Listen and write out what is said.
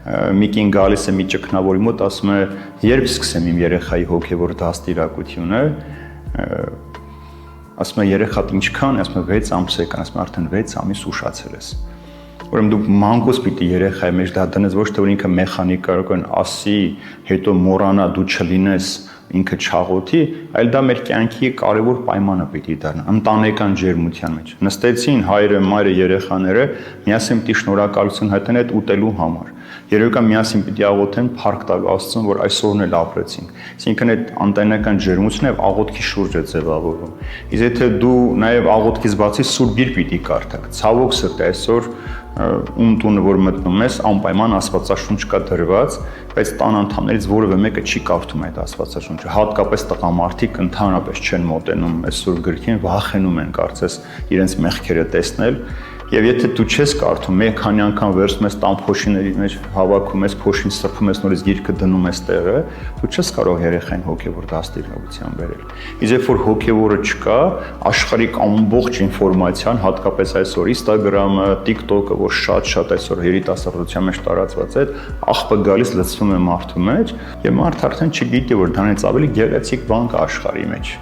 մի կին գալիս է մի ճգնավորի մոտ, ասում է, երբ սկսեմ իմ երեխայի հոգևոր դաստիարակությունը, ասում է, երեխատ ինչքան, ասում է 6 ամս է կան, ասում է, արդեն 6 ամիս ուշացել ես։ Ուրեմն դու մանկուց պիտի երեխայի մեջ դա դնես, ոչ թե որ ինքը մեխանիկ կարող են ասի, հետո մոռանա դու չլինես ինքը չաղոթի, այլ դա մեր կյանքի կարևոր պայմանը պիտի դառնա, ընտանեկան ջերմության մեջ։ Նստեցին հայրը, մայրը, երեխաները, միասին պիտի շնորհակալություն հայտնեն այդ ուտելու համար։ Երեքան միասին պիտի աղոթեն փառք տալ Աստծուն, որ այսօրն էլ ապրեցինք։ Այսինքն այդ ընտանեկան ջերմությունը եւ աղոթքի շուրջ է ձևավորվում։ Իսկ եթե դու նաեւ աղոթքից բացի սուրբ գիր պիտի կարդաք, ցավոք սրտի այսօր ում տունը որ մտնում ես, անպայման Աստվածաշունչ կա դրված, բայց տան անդամներից որևէ մեկը չի կարդում այդ Աստվածաշունչը։ Հատկապես տղամարդիկ ընդհանրապես չեն մոտենում այս սուրբ գրքին, վախենում են կարծես իրենց մեղքերը տեսնել։ Եվ եթե դու չես կարդում, մեկ քանի անգամ վերցնում ես տան փոշիների մեջ հավաքում ես, փոշին սրբում ես, նորից գիրքը դնում ես տեղը, դու չես կարող երեխային հոգևոր դաստիարակության բերել։ Իսկ երբ որ հոգևորը չկա, աշխարհիկ ամբողջ ինֆորմացիան, հատկապես այսօր Instagram-ը, TikTok-ը, որ շատ այսօր երիտասարդության մեջ տարածված է, աղբը գալիս լցվում է մարդու մեջ, եւ մարդը արդեն չգիտի, որ դրանից ավելի գեղեցիկ բան կա աշխարհի մեջ։